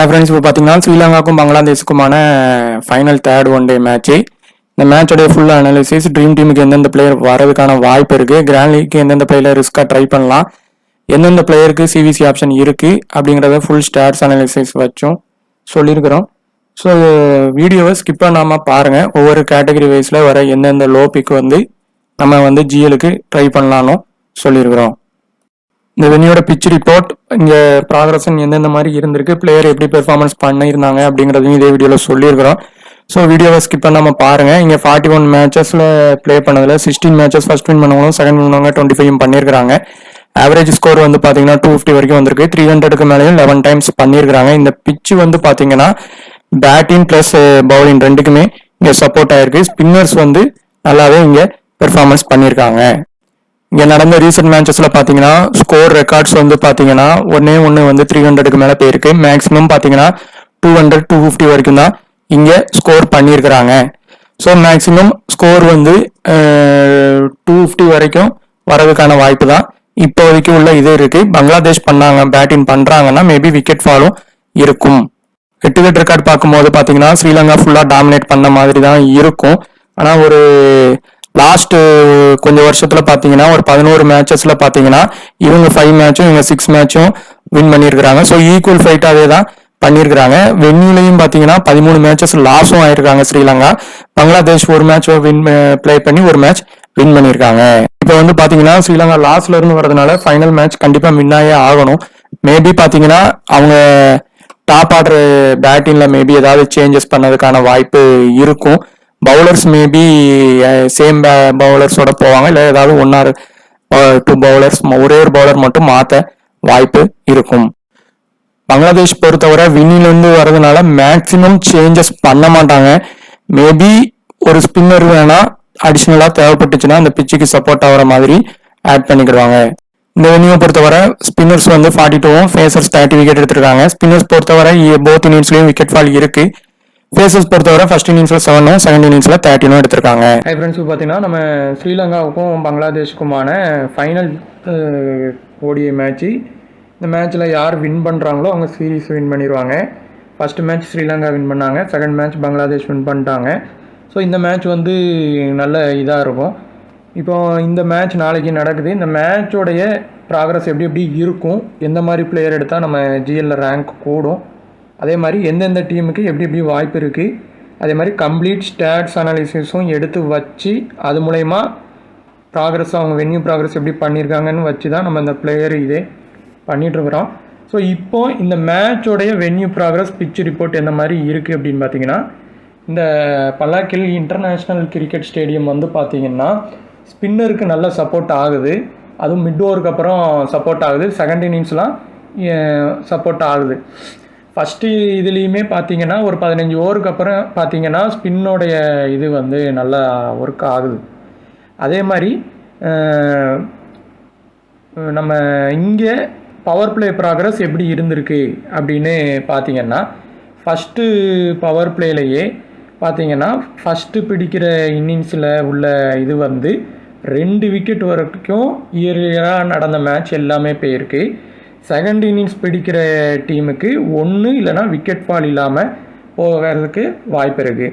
Friends இப்போ பார்த்தீங்கன்னா ஸ்ரீலங்காவுக்கும் பங்களாதேஷுக்குமான final third one day match. இந்த மேட்சோடைய ஃபுல் அனாலிசிஸ், ட்ரீம் டீமுக்கு எந்தெந்த பிளேயர் வரதுக்கான வாய்ப்பு இருக்குது, கிராண்ட் லீக்கு எந்தெந்த பிளேயர் ரிஸ்க்காக ட்ரை பண்ணலாம், எந்தெந்த பிளேயருக்கு சிவிசி ஆப்ஷன் இருக்குது அப்படிங்கிறத ஃபுல் ஸ்டாட்ஸ் அனாலிசிஸ் வச்சும் சொல்லியிருக்கிறோம். ஸோ வீடியோவை ஸ்கிப் பண்ணாமல் பாருங்கள். ஒவ்வொரு கேட்டகரி வைஸில் வர எந்தெந்த லோ பிக் நம்ம ஜிஎலுக்கு ட்ரை பண்ணலான்னு சொல்லியிருக்கிறோம். இந்த வெனியோட பிச் ரிப்போர்ட், இங்கே ப்ராக்ரஷன் எந்தெந்த மாதிரி இருந்திருக்கு, பிளேயர் எப்படி பெர்ஃபார்மன்ஸ் பண்ணியிருந்தாங்க அப்படிங்கிறதையும் இதே வீடியோவில் சொல்லியிருக்கிறோம். ஸோ வீடியோவை ஸ்கிப் பண்ணாமல் பாருங்கள். இங்கே 41 மேட்சஸில் ப்ளே பண்ணதில் 16 மேட்சஸ் ஃபர்ஸ்ட் வின் பண்ணவங்களும் செகண்ட் வின் பண்ணவங்க 25 பண்ணியிருக்காங்க. ஆவரேஜ் ஸ்கோர் பார்த்தீங்கன்னா 250 வரைக்கும் வந்திருக்கு. 300க்கு மேலேயும் 11 டைம்ஸ் பண்ணியிருக்காங்க. இந்த பிச்சு பார்த்தீங்கன்னா பேட்டிங் ப்ளஸ் பவுலிங் ரெண்டுக்குமே இங்கே சப்போர்ட் ஆயிருக்கு. ஸ்பின்னர்ஸ் நல்லாவே இங்கே பெர்ஃபார்மன்ஸ் பண்ணியிருக்காங்க. இங்கே நடந்த ரீசெண்ட் மேட்சஸ்ல பார்த்தீங்கன்னா ஸ்கோர் ரெக்கார்ட்ஸ் பார்த்தீங்கன்னா ஒன்று 300க்கு மேலே போயிருக்கு. மேக்ஸிமம் பார்த்தீங்கன்னா 200 250 வரைக்கும் தான் இங்கே ஸ்கோர் பண்ணியிருக்கிறாங்க. ஸோ மேக்ஸிமம் ஸ்கோர் 250 வரைக்கும் வரதுக்கான வாய்ப்பு தான் இப்போதைக்கு உள்ள இது இருக்கு. பங்களாதேஷ் பண்ணாங்க பேட்டிங் பண்றாங்கன்னா மேபி விக்கெட் ஃபாலும் இருக்கும். ஹெட் டு ஹெட் ரெக்கார்ட் பார்க்கும்போது பார்த்தீங்கன்னா ஸ்ரீலங்கா ஃபுல்லாக டாமினேட் பண்ண மாதிரி தான் இருக்கும். ஆனால் ஒரு லாஸ்ட் கொஞ்சம் வருஷத்துல பாத்தீங்கன்னா ஒரு 11 மேட்சஸ்ல பாத்தீங்கன்னா இவங்க 5 மேட்சும் இவங்க 6 மேட்சும் வின் பண்ணியிருக்கிறாங்க. ஸோ ஈக்குவல் ஃபைட்டாவே தான் பண்ணியிருக்கிறாங்க. வென்யூலையும் பாத்தீங்கன்னா 13 மேட்சஸ் லாஸும் ஆயிருக்காங்க ஸ்ரீலங்கா. பங்களாதேஷ் ஒரு மேட்ச் பிளே பண்ணி ஒரு மேட்ச் வின் பண்ணியிருக்காங்க. இப்போ பாத்தீங்கன்னா ஸ்ரீலங்கா லாஸ்ட்ல இருந்து வரதுனால ஃபைனல் மேட்ச் கண்டிப்பா வின்னாயே ஆகணும். மேபி பாத்தீங்கன்னா அவங்க டாப் ஆர்டர் பேட்டிங்ல மேபி ஏதாவது சேஞ்சஸ் பண்ணதுக்கான வாய்ப்பு இருக்கும். பவுலர்ஸ் மேபி சேம் பவுலர்ஸோட போவாங்க, இல்லை ஏதாவது 1 or 2 பவுலர்ஸ் ஒரே ஒரு பவுலர் மட்டும் மாற்ற வாய்ப்பு இருக்கும். பங்களாதேஷ் பொறுத்தவரை வின்னிலிருந்து வர்றதுனால மேக்சிமம் சேஞ்சஸ் பண்ண மாட்டாங்க. மேபி ஒரு ஸ்பின்னர் வேணா அடிஷ்னலா தேவைப்பட்டுச்சுன்னா அந்த பிச்சுக்கு சப்போர்ட் ஆகிற மாதிரி ஆட் பண்ணிக்கிடுவாங்க. இந்த வெனியை பொறுத்தவரை ஸ்பின்னர்ஸ் 42வும் ஃபேசர்ஸ் 30 விக்கெட் எடுத்திருக்காங்க. ஸ்பின்னர்ஸ் பொறுத்தவரை போத் இன்னிங்ஸ்லயும் விக்கெட் ஃபால் இருக்கு. ஃபேசஸ் பொறுத்தவரை ஃபர்ஸ்ட் இன்னிங்ஸ்ல 7ம் செகண்ட் இன்னிங்ஸ்ல 13ம் எடுத்திருக்காங்க. ஹை ஃப்ரெண்ட்ஸ், பார்த்தீங்கன்னா நம்ம ஸ்ரீலங்காவுக்கும் பங்களாதேஷுக்குமான ஃபைனல் ஓடிஐ மேட்ச்சு. இந்த மேட்ச்சில் யார் வின் பண்ணுறாங்களோ அவங்க சீரீஸ் வின் பண்ணிடுவாங்க. ஃபர்ஸ்ட் மேட்ச் ஸ்ரீலங்கா வின் பண்ணாங்க, செகண்ட் மேட்ச் பங்களாதேஷ் வின் பண்ணிட்டாங்க. ஸோ இந்த மேட்ச் நல்ல இதாக இருக்கும். இப்போ இந்த மேட்ச் நாளைக்கு நடக்குது. இந்த மேட்சோடைய ப்ராக்ரஸ் எப்படி இருக்கும், எந்த மாதிரி பிளேயர் எடுத்தால் நம்ம ஜிஎல்ல ரேங்க் கூடும், அதே மாதிரி எந்தெந்த டீமுக்கு எப்படி வாய்ப்பு இருக்குது, அதே மாதிரி கம்ப்ளீட் ஸ்டாட்ஸ் அனாலிசிஸும் எடுத்து வச்சு அது மூலயமா ப்ராக்ரஸ் அவங்க வென்யூ ப்ராக்ரஸ் எப்படி பண்ணியிருக்காங்கன்னு வச்சு தான் நம்ம இந்த பிளேயர் இதே பண்ணிகிட்ருக்குறோம். ஸோ இப்போது இந்த மேட்சோடைய வென்யூ ப்ராக்ரஸ் பிச் ரிப்போர்ட் எந்த மாதிரி இருக்குது அப்படின்னு பார்த்தீங்கன்னா, இந்த பல்லாக்கில் இன்டர்நேஷ்னல் கிரிக்கெட் ஸ்டேடியம் பார்த்தீங்கன்னா ஸ்பின்னருக்கு நல்ல சப்போர்ட் ஆகுது. அதுவும் மிட் ஓவருக்கு அப்புறம் சப்போர்ட் ஆகுது. செகண்ட் இன்னிங்ஸ்லாம் சப்போர்ட் ஆகுது. ஃபஸ்ட்டு இதுலேயுமே பார்த்தீங்கன்னா ஒரு 15 ஓவருக்கு அப்புறம் பார்த்தீங்கன்னா ஸ்பின்னோடைய இது நல்லா ஒர்க் ஆகுது. அதே மாதிரி நம்ம இங்கே பவர் பிளே ப்ராக்ரஸ் எப்படி இருந்திருக்கு அப்படின்னு பார்த்தீங்கன்னா, ஃபஸ்ட்டு பவர் பிளேலையே பார்த்தீங்கன்னா ஃபஸ்ட்டு பிடிக்கிற இன்னிங்ஸில் உள்ள இது 2 விக்கெட் வரைக்கும் இயர்லியராக நடந்த மேட்ச் எல்லாமே போயிருக்கு. செகண்ட் இன்னிங்ஸ் பிடிக்கிற டீமுக்கு 1 இல்லைனா விக்கெட் ஃபால் இல்லாமல் போகிறதுக்கு வாய்ப்பு இருக்குது.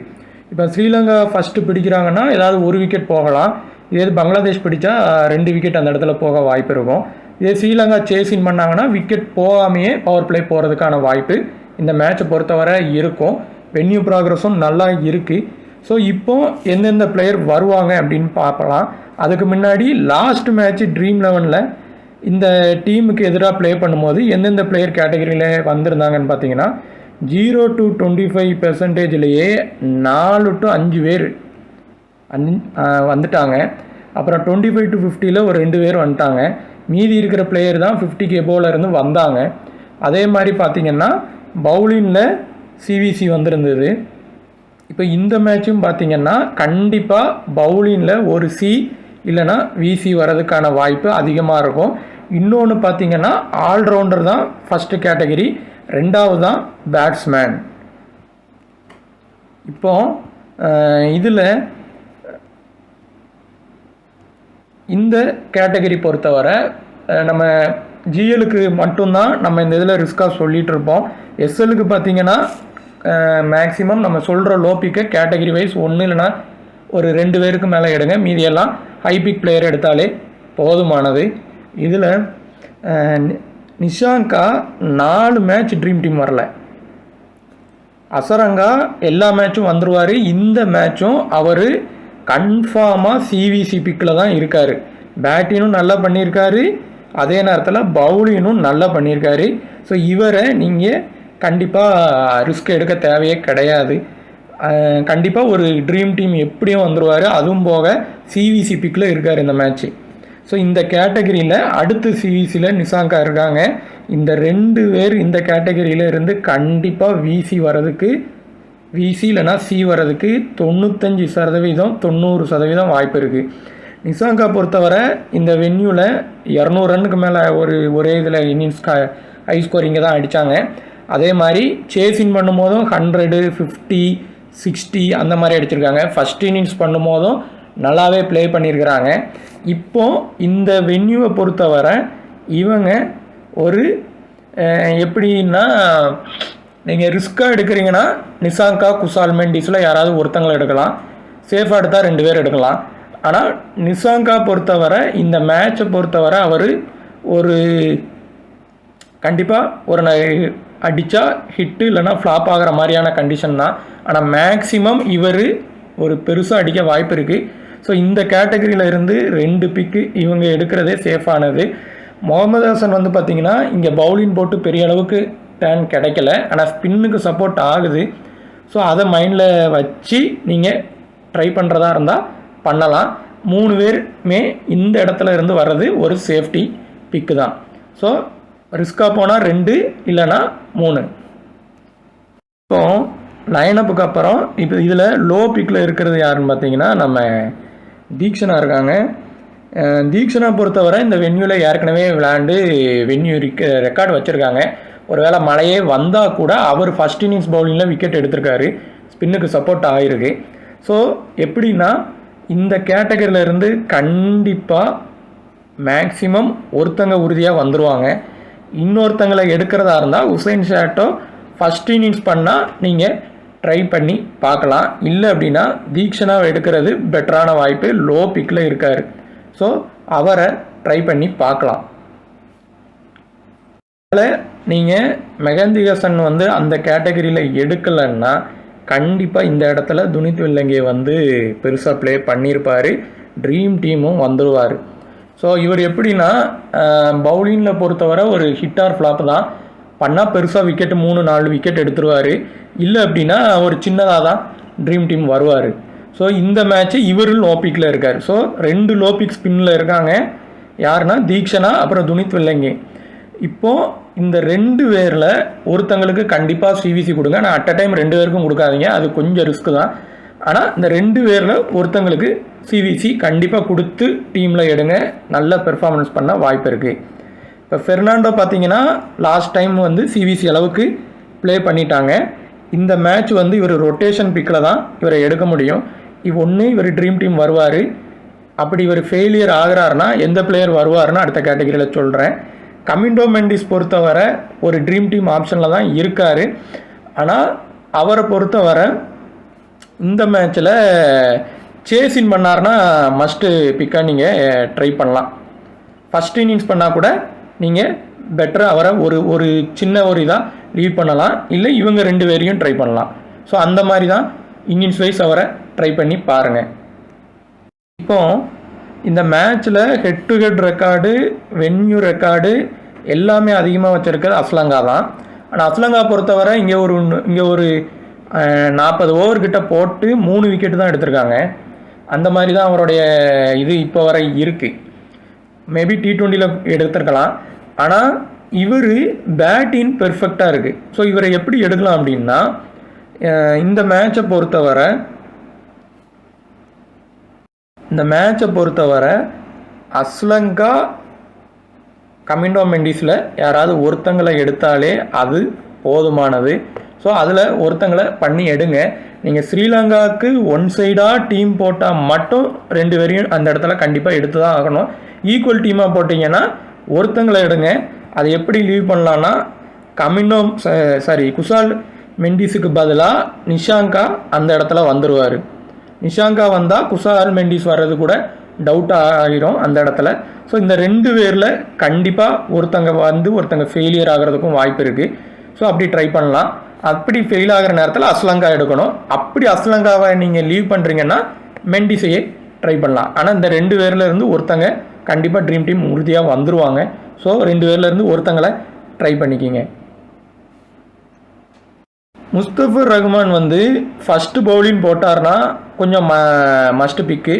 இப்போ ஸ்ரீலங்கா ஃபஸ்ட்டு பிடிக்கிறாங்கன்னா ஏதாவது 1 விக்கெட் போகலாம். இதே பங்களாதேஷ் பிடிச்சா 2 விக்கெட் அந்த இடத்துல போக வாய்ப்பு இருக்கும். இதே ஸ்ரீலங்கா சேஸின் பண்ணாங்கன்னா விக்கெட் போகாமையே பவர் பிளே போகிறதுக்கான வாய்ப்பு இந்த மேட்சை பொறுத்தவரை இருக்கும். வென்யூ ப்ராக்ரஸும் நல்லா இருக்குது. ஸோ இப்போது எந்தெந்த பிளேயர் வருவாங்க அப்படின்னு பார்க்கலாம். அதுக்கு முன்னாடி லாஸ்ட் மேட்ச் ட்ரீம் 11ல் இந்த டீமுக்கு எதிராக ப்ளே பண்ணும்போது எந்தெந்த பிளேயர் கேட்டகரியில் வந்திருந்தாங்கன்னு பார்த்தீங்கன்னா 0 to 25%லேயே 4 to 5 பேர் வந்துட்டாங்க. அப்புறம் 25 to 50ல் ஒரு 2 பேர் வந்துட்டாங்க. மீதி இருக்கிற பிளேயர் தான் 50க்கு எபோவில் இருந்து வந்தாங்க. அதே மாதிரி பார்த்தீங்கன்னா பவுலிங்கில் சிவிசி வந்திருந்தது. இப்போ இந்த மேட்சும் பார்த்தீங்கன்னா கண்டிப்பாக பவுலிங்கில் ஒரு சி இல்லைனா விசி வரதுக்கான வாய்ப்பு அதிகமாக இருக்கும். இன்னொன்று பார்த்தீங்கன்னா ஆல்ரவுண்டர் தான் ஃபஸ்ட்டு கேட்டகரி, 2வது தான் பேட்ஸ்மேன். இப்போ இதில் இந்த கேட்டகரி பொறுத்தவரை நம்ம ஜிஎலுக்கு மட்டும்தான் நம்ம இந்த இதில் ரிஸ்க்காக சொல்லிகிட்டு இருப்போம். எஸ்எலுக்கு பார்த்தீங்கன்னா மேக்ஸிமம் நம்ம சொல்கிற லோ பிக்கை கேட்டகரி வைஸ் ஒன்று இல்லைனா ஒரு 2 பேருக்கு மேலே எடுங்க. மீதியெல்லாம் ஹை பிக் பிளேயர் எடுத்தாலே போதுமானது. இதில் நிஷாங்கா 4 மேட்ச் ட்ரீம் டீம் வரல. அசரங்கா எல்லா மேட்சும் வந்துடுவார். இந்த மேட்சும் அவர் கன்ஃபார்மாக சிவிசி பிக்கில் தான் இருக்கார். பேட்டிங்கும் நல்லா பண்ணியிருக்காரு, அதே நேரத்தில் பவுலிங்கும் நல்லா பண்ணியிருக்காரு. ஸோ இவரை நீங்கள் கண்டிப்பாக ரிஸ்க் எடுக்க தேவையே கிடையாது. கண்டிப்பாக ஒரு ட்ரீம் டீம் எப்படியும் வந்துடுவார். அதுவும் போக சிவிசி பிக்கில் இருக்கார் இந்த மேட்ச்சு. ஸோ இந்த கேட்டகரியில் அடுத்து சிவிசியில் நிஷாங்கா இருக்காங்க. இந்த 2 பேர் இந்த கேட்டகரியில் இருந்து கண்டிப்பாக விசி வரதுக்கு, விசி இல்லைனா சி வரதுக்கு 95% 90% வாய்ப்பு இருக்குது. நிஷாங்கா பொறுத்தவரை இந்த வென்யூவில் 200 ரன்னுக்கு மேலே ஒரே இதில் இன்னிங்ஸ் ஹை ஸ்கோரிங்கை தான் அடித்தாங்க. அதே மாதிரி சேசிங் பண்ணும்போதும் 100, 50, 60 அந்த மாதிரி அடிச்சிருக்காங்க. ஃபஸ்ட் இன்னிங்ஸ் பண்ணும்போதும் நல்லாவே ப்ளே பண்ணியிருக்கிறாங்க. இப்போது இந்த வென்யூவை பொறுத்தவரை இவங்க ஒரு எப்படின்னா, நீங்கள் ரிஸ்க்காக எடுக்கிறீங்கன்னா நிஷாங்கா, குஷால் மெண்டிஸில் யாராவது ஒருத்தங்களை எடுக்கலாம். சேஃபாக எடுத்தால் 2 பேர் எடுக்கலாம். ஆனால் நிஷாங்கா பொறுத்தவரை இந்த மேட்சை பொறுத்தவரை அவர் ஒரு கண்டிப்பாக ஒரு அடித்தா ஹிட்டு இல்லைனா ஃப்ளாப் ஆகிற மாதிரியான கண்டிஷன் தான். ஆனால் மேக்ஸிமம் இவர் ஒரு பெருசாக அடிக்க வாய்ப்பு இருக்குது. ஸோ இந்த கேட்டகரியில் இருந்து 2 பிக்கு இவங்க எடுக்கிறதே சேஃபானது. முகமது ஹசன் வந்து பார்த்திங்கன்னா இங்கே பவுலிங் போட்டு பெரிய அளவுக்கு டேன் கிடைக்கல, ஆனால் ஸ்பின்னுக்கு சப்போர்ட் ஆகுது. ஸோ அதை மைண்டில் வச்சு நீங்கள் ட்ரை பண்ணுறதா இருந்தால் பண்ணலாம். 3 பேருமே இந்த இடத்துல இருந்து வர்றது ஒரு சேஃப்டி பிக்கு தான். ஸோ ரிஸ்க்காக போனால் 2 இல்லைனா 3. இப்போ லைனப்புக்கு அப்புறம் இப்போ இதில் லோ பிக்கில் இருக்கிறது யாருன்னு பார்த்தீங்கன்னா நம்ம தீக்ஷனா இருக்காங்க. தீக்ஷனா பொறுத்தவரை இந்த வென்யூவில் ஏற்கனவே விளையாண்டு வென்யூ ரெக்கார்டு வச்சுருக்காங்க. ஒருவேளை மழையே வந்தால் கூட அவர் ஃபஸ்ட் இன்னிங்ஸ் பவுலிங்கில் விக்கெட் எடுத்திருக்காரு, ஸ்பின்னுக்கு சப்போர்ட் ஆகிருக்கு. ஸோ எப்படின்னா இந்த கேட்டகரியில் இருந்து கண்டிப்பாக மேக்ஸிமம் ஒருத்தங்க உறுதியாக வந்துடுவாங்க. இன்னொருத்தங்களை எடுக்கிறதா இருந்தால் உசைன் ஷாட்டோ ஃபஸ்ட் இன்னிங்ஸ் பண்ணால் நீங்கள் ட்ரை பண்ணி பார்க்கலாம். இல்லை அப்படின்னா தீக்ஷனாவை எடுக்கிறது பெட்டரான வாய்ப்பு. லோ பிக்கில் இருக்கார். ஸோ அவரை ட்ரை பண்ணி பார்க்கலாம். அதில் நீங்கள் மெஹந்தி ஹசன் வந்து அந்த கேட்டகரியில் எடுக்கலைன்னா கண்டிப்பாக இந்த இடத்துல துனித் வெல்லங்கே வந்து பெருசாக ப்ளே பண்ணியிருப்பார். ட்ரீம் டீமும் வந்துடுவார். ஸோ இவர் எப்படின்னா பவுலிங்கில் பொறுத்தவரை ஒரு ஹிட் ஆர் ஃப்ளாப் தான் பண்ணால் பெருசாக விக்கெட்டு 3-4 விக்கெட் எடுத்துருவார். இல்லை அப்படின்னா ஒரு சின்னதாக தான் ட்ரீம் டீம் வருவார். ஸோ இந்த மேட்ச்சு இவர் லோ பிக்கில் இருக்கார். ஸோ 2 லோ பிக் ஸ்பின்னில் இருக்காங்க. யாருன்னா தீக்ஷனா அப்புறம் துனித் வெல்லங்கே. இப்போது இந்த 2 பேரில் ஒருத்தங்களுக்கு கண்டிப்பாக சிவிசி கொடுங்க. ஆனால் அட் அ டைம் 2 பேருக்கும் கொடுக்காதீங்க, அது கொஞ்சம் ரிஸ்க்கு தான். ஆனால் இந்த 2 பேரில் ஒருத்தங்களுக்கு சிவிசி கண்டிப்பாக கொடுத்து டீமில் எடுங்க. நல்ல பெர்ஃபார்மன்ஸ் பண்ண வாய்ப்பு இருக்குது. இப்போ ஃபெர்னாண்டோ பார்த்தீங்கன்னா லாஸ்ட் டைம் வந்து சிவிசி அளவுக்கு ப்ளே பண்ணிட்டாங்க. இந்த மேட்ச் வந்து இவர் ரொட்டேஷன் பிக்கில் தான் இவரை எடுக்க முடியும். இவர் ட்ரீம் டீம் வருவார். அப்படி இவர் ஃபெயிலியர் ஆகிறாருன்னா எந்த பிளேயர் வருவார்னு அடுத்த கேட்டகரியில் சொல்கிறேன். கமிண்டோ மெண்டிஸ் பொறுத்தவரை ஒரு ட்ரீம் டீம் ஆப்ஷனில் தான் இருக்கார். ஆனால் அவரை பொறுத்தவரை இந்த மேட்ச்சில் சேஸின் பண்ணார்னா மஸ்ட்டு பிக்காக நீங்கள் ட்ரை பண்ணலாம். ஃபஸ்ட் இன்னிங்ஸ் பண்ணால் கூட நீங்கள் பெட்டராக அவரை ஒரு சின்ன ஒரு இதாக லீட் பண்ணலாம். இல்லை இவங்க 2 பேரையும் ட்ரை பண்ணலாம். ஸோ அந்த மாதிரி தான் இன்னிங்ஸ் வைஸ் அவரை ட்ரை பண்ணி பாருங்கள். இப்போ இந்த மேட்ச்சில் head to head record, venue record எல்லாமே அதிகமாக வச்சுருக்கிறது அஸ்லங்கா தான். ஆனால் அஸ்லங்கா பொறுத்தவரை இங்கே ஒரு 40 ஓவர்கிட்ட போட்டு 3 விக்கெட்டு தான் எடுத்திருக்காங்க. அந்த மாதிரி தான் அவருடைய இது இப்போ வரை இருக்குது. மேபி T20 எடுத்திருக்கலாம். ஆனால் இவர் பேட்டிங் பெர்ஃபெக்டாக இருக்குது. ஸோ இவரை எப்படி எடுக்கலாம் அப்படின்னா இந்த மேட்சை பொறுத்தவரை அஸ்லங்கா கமிண்டோ மெண்டிஸில் யாராவது ஒருத்தங்களை எடுத்தாலே அது போதுமானது. ஸோ அதில் ஒருத்தங்களை பண்ணி எடுங்க. நீங்கள் ஸ்ரீலங்காவுக்கு ஒன் சைடாக டீம் போட்டால் மட்டும் 2 பேரையும் அந்த இடத்துல கண்டிப்பாக எடுத்து தான் ஆகணும். ஈக்குவல் டீமாக போட்டிங்கன்னா ஒருத்தங்களை எடுங்க. அதை எப்படி லீவ் பண்ணலான்னா குஷால் மெண்டிஸுக்கு பதிலாக நிஷாங்கா அந்த இடத்துல வந்துடுவார். நிஷாங்கா வந்தால் குஷால் மெண்டிஸ் வர்றது கூட டவுட் ஆகிரும் அந்த இடத்துல. ஸோ இந்த 2 பேரில் கண்டிப்பாக ஒருத்தங்க ஃபெயிலியர் ஆகிறதுக்கும் வாய்ப்பு இருக்குது. ஸோ அப்படி ட்ரை பண்ணலாம். அப்படி ஃபெயில் ஆகிற நேரத்தில் அஸ்லங்கா எடுக்கணும். அப்படி அஸ்லங்காவை நீங்கள் லீவ் பண்ணுறீங்கன்னா மெண்டிஸையே ட்ரை பண்ணலாம். ஆனால் இந்த 2 பேரில் இருந்து ஒருத்தங்க கண்டிப்பாக ட்ரீம் டீம் உறுதியாக வந்துடுவாங்க. ஸோ 2 பேரில் இருந்து ஒருத்தங்களை ட்ரை பண்ணிக்கிங்க. முஸ்தபிர் ரஹ்மான் ஃபஸ்ட்டு பவுலிங் போட்டார்னா கொஞ்சம் மஸ்ட் பிக்கு.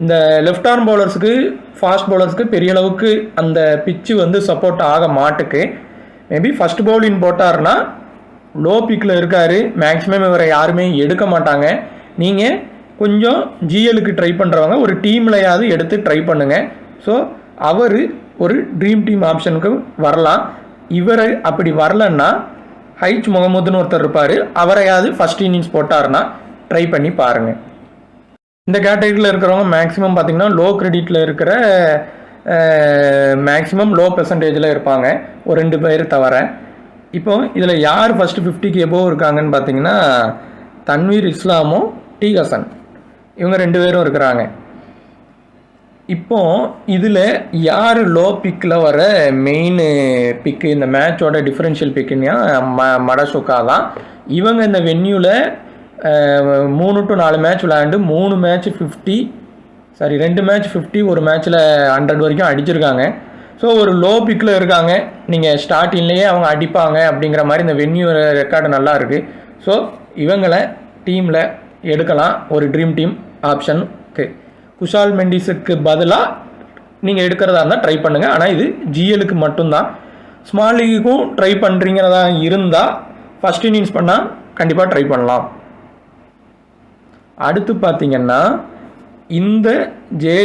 இந்த லெஃப்ட் ஆர்ம் பவுலர்ஸுக்கு ஃபாஸ்ட் பவுலர்ஸுக்கு பெரிய அளவுக்கு அந்த பிச்சு சப்போர்ட் ஆக மாட்டுக்கு. மேபி ஃபஸ்ட் பவுலிங் போட்டார்னா லோ பிக்கில் இருக்கார். மேக்ஸிமம் இவரை யாருமே எடுக்க மாட்டாங்க. நீங்கள் கொஞ்சம் ஜிஎலுக்கு ட்ரை பண்ணுறவங்க ஒரு டீம்லையாவது எடுத்து ட்ரை பண்ணுங்கள். ஸோ அவர் ஒரு ட்ரீம் டீம் ஆப்ஷனுக்கு வரலாம். இவரை அப்படி வரலன்னா ஹைச் முகமதுன்னு ஒருத்தர் இருப்பார். அவரையாவது ஃபஸ்ட் இன்னிங்ஸ் போட்டார்னா ட்ரை பண்ணி பாருங்கள். இந்த கேட்டகரியில் இருக்கிறவங்க மேக்ஸிமம் பார்த்திங்கன்னா லோ கிரெடிட்டில் இருக்கிற மேக்ஸிமம் லோ பெர்சன்டேஜில் இருப்பாங்க, ஒரு 2 பேர் தவிர. இப்போ இதில் யார் ஃபஸ்ட்டு 50க்கு எபோவ் இருக்காங்கன்னு பார்த்தீங்கன்னா தன்வீர் இஸ்லாமும் டி ஹசன், இவங்க 2 பேரும் இருக்கிறாங்க. இப்போ இதில் யார் லோ பிக்கில் வர மெயின் பிக்கு, இந்த மேட்சோட டிஃப்ரென்ஷியல் பிக்குன்னா மடசுக்கா தான். இவங்க இந்த வென்யூவில் 3 to 4 மேட்ச் விளையாண்டு 2 மேட்ச் 50, ஒரு மேட்ச்சில் 100 வரைக்கும் அடிச்சிருக்காங்க. ஸோ ஒரு லோ பிக்கில் இருக்காங்க. நீங்கள் ஸ்டார்டிங்லேயே அவங்க அடிப்பாங்க அப்படிங்கிற மாதிரி இந்த வென்யூ ரெக்கார்டு நல்லா இருக்குது. ஸோ இவங்களை டீமில் எடுக்கலாம் ஒரு ட்ரீம் டீம் ஆப்ஷனுக்கு. குஷால் மெண்டிஸுக்கு பதிலாக நீங்கள் எடுக்கிறதா இருந்தால் ட்ரை பண்ணுங்கள். ஆனால் இது ஜிஎலுக்கு மட்டும்தான். ஸ்மால் லீக்குக்கும் ட்ரை பண்ணுறீங்கிறதா இருந்தால் ஃபஸ்ட் இன்னிங்ஸ் பண்ணால் கண்டிப்பாக ட்ரை பண்ணலாம். அடுத்து பார்த்திங்கன்னா இந்த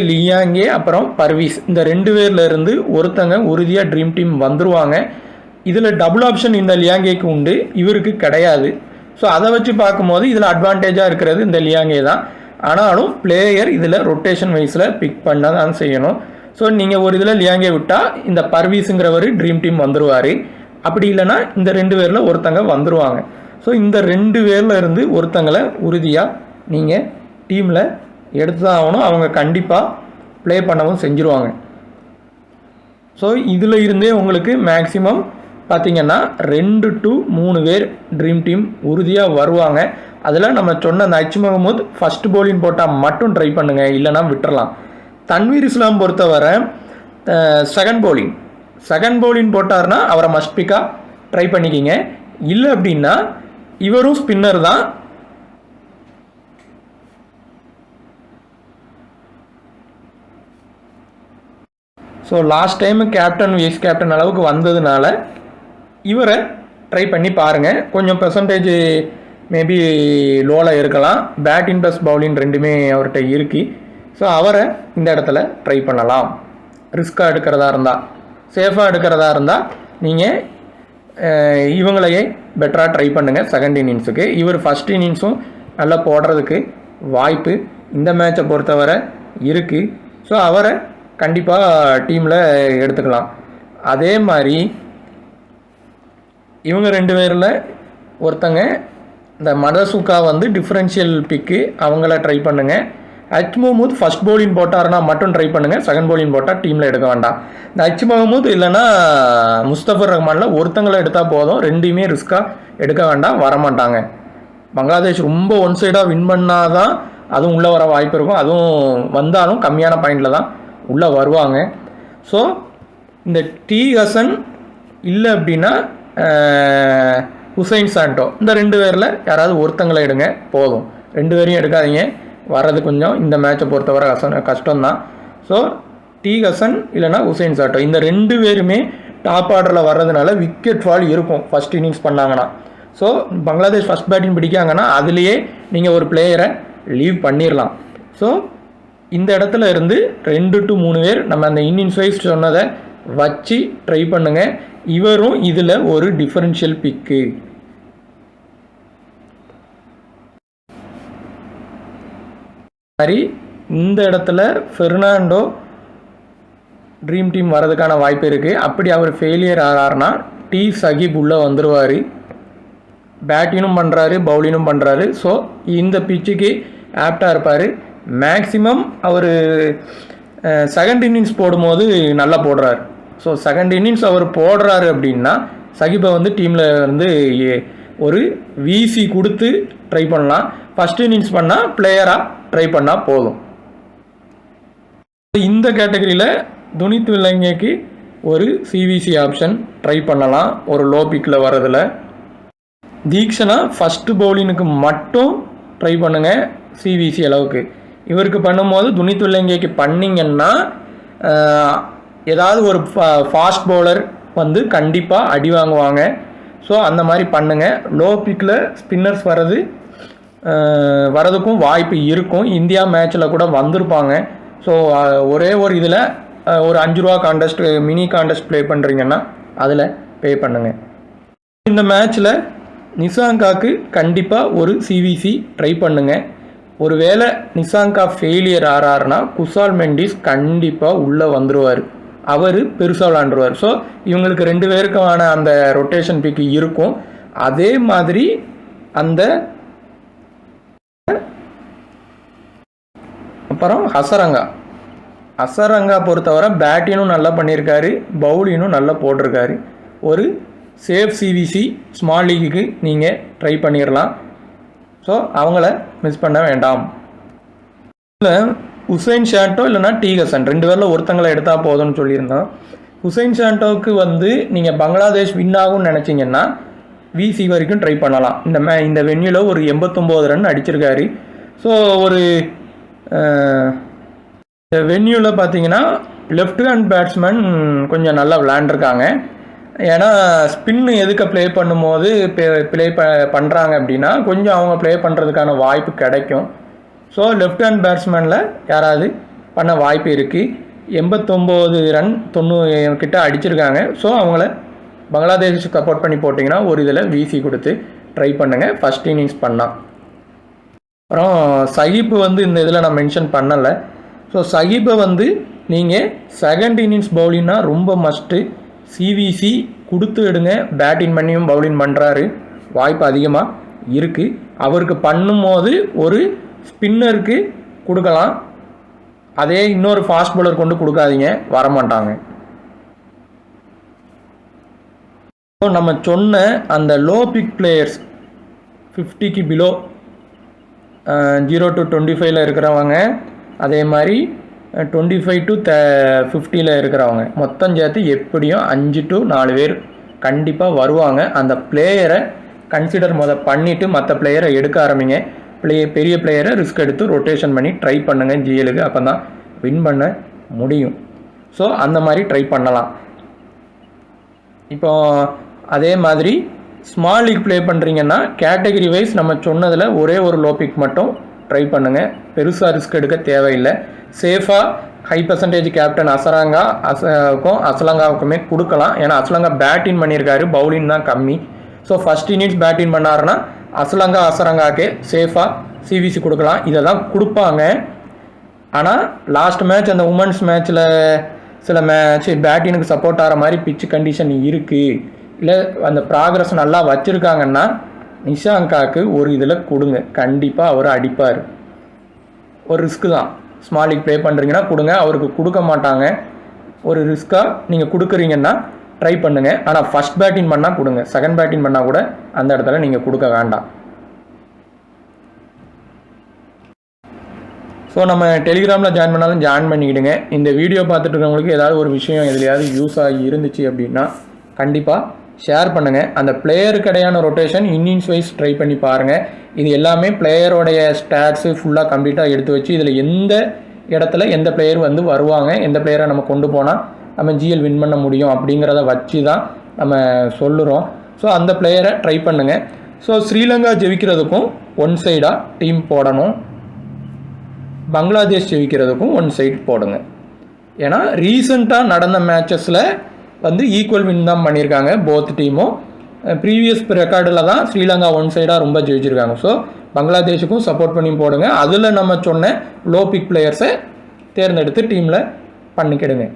லியாங்கே அப்புறம் பர்வீஸ், இந்த 2 பேரில் இருந்து ஒருத்தங்க உறுதியாக ட்ரீம் டீம் வந்துடுவாங்க. இதில் டபுள் ஆப்ஷன் இந்த லியாங்கேக்கு உண்டு, இவருக்கு கிடையாது. ஸோ அதை வச்சு பார்க்கும்போது இதில் அட்வான்டேஜாக இருக்கிறது இந்த லியாங்கே தான். ஆனாலும் பிளேயர் இதில் ரொட்டேஷன் வைஸில் பிக் பண்ண தான் செய்யணும். ஸோ நீங்கள் ஒரு இதில் லியாங்கே விட்டால் இந்த பர்வீஸுங்கிறவர் ட்ரீம் டீம் வந்துடுவார். அப்படி இல்லைன்னா இந்த 2 பேரில் ஒருத்தங்க வந்துடுவாங்க. ஸோ இந்த 2 பேரில் இருந்து ஒருத்தங்களை உறுதியாக நீங்கள் டீமில் எடுத்து தான் ஆகணும். அவங்க கண்டிப்பாக ப்ளே பண்ணவும் செஞ்சுருவாங்க. ஸோ இதில் இருந்தே உங்களுக்கு மேக்ஸிமம் பார்த்திங்கன்னா 2 to 3 பேர் ட்ரீம் டீம் உறுதியாக வருவாங்க. அதில் நம்ம சொன்ன அந்த ஹச் முகமது ஃபஸ்ட் பவுலிங் போட்டால் மட்டும் ட்ரை பண்ணுங்கள், இல்லைனா விட்டுறலாம். தன்வீர் இஸ்லாம் பொறுத்தவரை செகண்ட் பவுலிங் போட்டார்னா அவரை மஸ்ட் பிக்காக ட்ரை பண்ணிக்கிங்க. இல்லை அப்படின்னா இவரும் ஸ்பின்னர் தான். So last time captain vice captain அளவுக்கு வந்ததுனால இவரை ட்ரை பண்ணி பாருங்கள். கொஞ்சம் பெர்சன்டேஜ் மேபி லோவில் இருக்கலாம். பேட்டிங் ப்ளஸ் பவுலிங் 2மே அவர்கிட்ட இருக்குது. ஸோ அவரை இந்த இடத்துல ட்ரை பண்ணலாம். ரிஸ்க்காக எடுக்கிறதா இருந்தால், சேஃபாக எடுக்கிறதா இருந்தால் நீங்கள் இவங்களையே பெட்டராக ட்ரை பண்ணுங்கள் செகண்ட் இன்னிங்ஸுக்கு. இவர் ஃபஸ்ட் இன்னிங்ஸும் நல்லா போடுறதுக்கு வாய்ப்பு இந்த மேட்சை பொறுத்தவரை இருக்குது. ஸோ அவரை கண்டிப்பாக டீமில் எடுத்துக்கலாம். அதே மாதிரி இவங்க 2 பேரில் ஒருத்தங்க இந்த மடசுக்கா டிஃப்ரென்ஷியல் பிக்கு, அவங்கள ட்ரை பண்ணுங்கள். ஹச் முகமது ஃபஸ்ட் பவுலிங் போட்டார்னா மட்டும் ட்ரை பண்ணுங்கள். செகண்ட் பவுலிங் போட்டால் டீமில் எடுக்க வேண்டாம். இந்த ஹச் முகமது இல்லைன்னா முஸ்தபிர் ரஹ்மானில் ஒருத்தங்களை எடுத்தால் போதும். 2மே ரிஸ்க்காக எடுக்க வேண்டாம், வரமாட்டாங்க. பங்களாதேஷ் ரொம்ப ஒன் சைடாக வின் பண்ணால் தான் அதுவும் உள்ளே வர வாய்ப்பு இருக்கும். அதுவும் வந்தாலும் கம்மியான பாயிண்டில் தான் உள்ளே வருவாங்க. ஸோ இந்த டி ஹசன் இல்லை அப்படின்னா ஹுசைன் சாண்டோ, இந்த 2 பேரில் யாராவது ஒருத்தங்களை எடுங்க போதும். 2 பேரையும் எடுக்காதீங்க, வர்றது கொஞ்சம் இந்த மேட்சை பொறுத்தவரை கஷ்டம்தான். ஸோ டி ஹசன் இல்லைனா ஹுசைன் சாண்டோ, இந்த 2 பேருமே டாப் ஆர்டரில் வர்றதுனால விக்கெட் ஃபால் இருக்கும் ஃபஸ்ட் இன்னிங்ஸ் பண்ணாங்கன்னா. ஸோ பங்களாதேஷ் ஃபஸ்ட் பேட்டிங் பிடிக்காங்கன்னா அதுலேயே நீங்கள் ஒரு பிளேயரை லீவ் பண்ணிடலாம். ஸோ இந்த இடத்துல இருந்து 2 to 3 பேர் நம்ம அந்த இன்னிங்ஸ் வைஸ் சொன்னதை வச்சு ட்ரை பண்ணுங்கள். இவரும் இதில் ஒரு டிஃபரன்ஷியல் பிக்கு. மாதிரி இந்த இடத்துல ஃபெர்னாண்டோ ட்ரீம் டீம் வரதுக்கான வாய்ப்பு இருக்குது. அப்படி அவர் ஃபெயிலியர் ஆகிறாருன்னா சகிப் உள்ளே வந்துடுவார். பேட்டிங்கும் பண்ணுறாரு, பவுலிங்கும் பண்ணுறாரு. ஸோ இந்த பிச்சுக்கு ஆப்டாக இருப்பார். மேக்ஸிமம் அவர் செகண்ட் இன்னிங்ஸ் போடும்போது நல்லா போடுறாரு. ஸோ செகண்ட் இன்னிங்ஸ் அவர் போடுறாரு அப்படின்னா சகிப்பை வந்து டீமில் வந்து ஒரு விசி கொடுத்து ட்ரை பண்ணலாம். ஃபஸ்ட் இன்னிங்ஸ் பண்ணால் பிளேயராக ட்ரை பண்ணால் போதும். இந்த கேட்டகரியில் துனித் வில்லங்கேக்கு ஒரு சிவிசி ஆப்ஷன் ட்ரை பண்ணலாம். ஒரு லோ பிக்கில் வரதில் தீக்ஷனா ஃபஸ்ட்டு பவுலினுக்கு மட்டும் ட்ரை பண்ணுங்கள் சிவிசி அளவுக்கு. இவருக்கு பண்ணும்போது துனித் வில்லங்கேக்கு பண்ணிங்கன்னா ஏதாவது ஒரு ஃபாஸ்ட் பவுலர் வந்து கண்டிப்பாக அடி வாங்குவாங்க. ஸோ அந்த மாதிரி பண்ணுங்கள். லோ பிக்கில் ஸ்பின்னர்ஸ் வரதுக்கும் வாய்ப்பு இருக்கும். இந்தியா மேட்ச்சில் கூட வந்திருப்பாங்க. ஸோ ஒரே ஒரு இதில் ஒரு 5 ரூபா கான்டெஸ்ட், மினி கான்டெஸ்ட் ப்ளே பண்ணுறீங்கன்னா அதில் பே பண்ணுங்கள். இந்த மேட்ச்சில் நிஷாங்காக்கு கண்டிப்பாக ஒரு சிவிசி ட்ரை பண்ணுங்கள். ஒருவேளை நிஷாங்கா ஃபெயிலியர் ஆறாருன்னா குஷால் மெண்டிஸ் கண்டிப்பாக உள்ளே வந்துடுவார். அவர் பெருசாக விளாண்டுருவார். ஸோ இவங்களுக்கு 2 பேருக்கான அந்த ரொட்டேஷன் பிக்கு இருக்கும். அதே மாதிரி அந்த அப்புறம் ஹசரங்கா பொறுத்தவரை பேட்டிங்கும் நல்லா பண்ணியிருக்காரு, பவுலிங்கும் நல்லா போட்டிருக்காரு. ஒரு சேஃப் சிவிசி ஸ்மால் லீக்குக்கு நீங்கள் ட்ரை பண்ணிடலாம். ஸோ அவங்கள மிஸ் பண்ண வேண்டாம். இல்லை உசைன் ஷாண்டோ இல்லைனா ஹசன் 2 பேரில் ஒருத்தங்களை எடுத்தால் போதும்னு சொல்லியிருந்தோம். உசைன் ஷாண்டோவுக்கு வந்து நீங்கள் பங்களாதேஷ் வின் ஆகும்னு நினச்சிங்கன்னா விசி வரைக்கும் ட்ரை பண்ணலாம். இந்த வென்யூவில் ஒரு 89 ரன் அடிச்சிருக்காரு. ஸோ ஒரு வென்யூவில் பார்த்தீங்கன்னா லெஃப்ட் ஹேண்ட் பேட்ஸ்மேன் கொஞ்சம் நல்லா விளையாண்டுருக்காங்க. ஏன்னா ஸ்பின்னு எதுக்க ப்ளே பண்ணும்போது ப்ளே பண்ணுறாங்க அப்படின்னா கொஞ்சம் அவங்க ப்ளே பண்ணுறதுக்கான வாய்ப்பு கிடைக்கும். ஸோ லெஃப்ட் ஹேண்ட் பேட்ஸ்மேனில் யாராவது பண்ண வாய்ப்பு இருக்குது. 89 ரன் 90 கிட்ட அடிச்சிருக்காங்க. ஸோ அவங்கள பங்களாதேஷ் சப்போர்ட் பண்ணி போட்டிங்கன்னா ஒரு இதில் விசி கொடுத்து ட்ரை பண்ணுங்கள் ஃபஸ்ட் இன்னிங்ஸ் பண்ணால். அப்புறம் சகிப்பு வந்து இந்த இதில் நான் மென்ஷன் பண்ணலை. ஸோ சகிப்பை வந்து நீங்கள் செகண்ட் இன்னிங்ஸ் பவுலிங்னா ரொம்ப மஸ்ட்டு. சிவிசி கொடுத்து எடுங்க. பேட்டிங் பண்ணியும் பவுலிங் பண்ணுறாரு, வாய்ப்பு அதிகமாக இருக்குது. அவருக்கு பண்ணும்போது ஒரு ஸ்பின்னருக்கு கொடுக்கலாம். அதே இன்னொரு ஃபாஸ்ட் பவுலர் கொண்டு கொடுக்காதீங்க, வரமாட்டாங்க. ஸோ நம்ம சொன்ன அந்த லோ பிக் பிளேயர்ஸ் 50க்கு பிலோ 0 to 25 இருக்கிறவங்க, அதே மாதிரி 25 to 50 இருக்கிறவங்க மொத்தம் சேர்த்து எப்படியும் 5 to 4 பேர் கண்டிப்பாக வருவாங்க. அந்த பிளேயரை கன்சிடர் பண்ணிவிட்டு மற்ற பிளேயரை எடுக்க ஆரம்பிங்க. பெரிய பிளேயரை ரிஸ்க் எடுத்து ரொட்டேஷன் பண்ணி ட்ரை பண்ணுங்கள் ஜிஎலுக்கு. அப்போ தான் வின் பண்ண முடியும். ஸோ அந்த மாதிரி ட்ரை பண்ணலாம். இப்போ அதே மாதிரி ஸ்மால் லீக் ப்ளே பண்ணுறீங்கன்னா கேட்டகரி வைஸ் நம்ம சொன்னதில் ஒரே ஒரு லோ பிக் மட்டும் ட்ரை பண்ணுங்கள். பெருசாக ரிஸ்க் எடுக்க தேவையில்லை. சேஃபாக ஹை பர்சன்டேஜ் கேப்டன் அசலங்காவுக்குமே கொடுக்கலாம். ஏன்னா அசலங்கா பேட்டிங் பண்ணியிருக்காரு, பவுலிங் தான் கம்மி. ஸோ ஃபஸ்ட் இன்னிங்ஸ் பேட்டிங் பண்ணாருன்னா அசலங்காக்கே சேஃபாக சிவிசி கொடுக்கலாம். இதை தான் கொடுப்பாங்க. ஆனால் லாஸ்ட் மேட்ச் அந்த உமன்ஸ் மேட்ச்சில் சில மேட்ச் பேட்டினுக்கு சப்போர்ட் ஆகிற மாதிரி பிச்சு கண்டிஷன் இருக்குது, இல்லை அந்த ப்ராக்ரஸ் நல்லா வச்சுருக்காங்கன்னா நிஷாங்காவுக்கு ஒரு இதில் கொடுங்க. கண்டிப்பாக அவர் அடிப்பார். ஒரு ரிஸ்க்கு தான். ஸ்மால் லீக் ப்ளே பண்ணுறீங்கன்னா கொடுங்க. அவருக்கு கொடுக்க மாட்டாங்க. ஒரு ரிஸ்க்காக நீங்கள் கொடுக்குறீங்கன்னா ட்ரை பண்ணுங்கள். ஆனால் ஃபஸ்ட் பேட்டிங் பண்ணால் கொடுங்க. செகண்ட் பேட்டிங் பண்ணால் கூட அந்த இடத்துல நீங்கள் கொடுக்க வேண்டாம். ஸோ நம்ம டெலிகிராமில் ஜாயின் பண்ணாலும் ஜாயின் பண்ணிக்கிடுங்க. இந்த வீடியோ பார்த்துட்டு இருக்கவங்களுக்கு ஏதாவது ஒரு விஷயம் எதுலையாவது யூஸ் ஆகி இருந்துச்சு அப்படின்னா கண்டிப்பாக ஷேர் பண்ணுங்கள். அந்த பிளேயருக்கு இடையான ரொட்டேஷன் இன்னிங்ஸ் வைஸ் ட்ரை பண்ணி பாருங்கள். இது எல்லாமே பிளேயரோடைய ஸ்டாட்ஸு ஃபுல்லாக கம்ப்ளீட்டாக எடுத்து வச்சு இதில் எந்த இடத்துல எந்த பிளேயர் வந்து வருவாங்க, எந்த பிளேயரை நம்ம கொண்டு போனால் நம்ம ஜிஎல் வின் பண்ண முடியும் அப்படிங்கிறத வச்சு தான் நம்ம சொல்லுகிறோம். ஸோ அந்த பிளேயரை ட்ரை பண்ணுங்கள். ஸோ ஸ்ரீலங்கா ஜெயிக்கிறதுக்கும் ஒன் சைடாக டீம் போடணும், பங்களாதேஷ் ஜெயிக்கிறதுக்கும் ஒன் சைடு போடுங்க. ஏன்னா ரீசெண்டாக நடந்த மேட்சஸில் வந்து ஈக்குவல் வின் தான் பண்ணியிருக்காங்க போத் டீமும். ப்ரீவியஸ் ரெக்கார்டில் தான் ஸ்ரீலங்கா ஒன் சைடாக ரொம்ப ஜெயிச்சிருக்காங்க. ஸோ பங்களாதேஷுக்கும் சப்போர்ட் பண்ணி போடுங்க. அதில் நம்ம சொன்ன லோ பிக் பிளேயர்ஸை தேர்ந்தெடுத்து டீமில் பண்ணிக்கிடுங்க.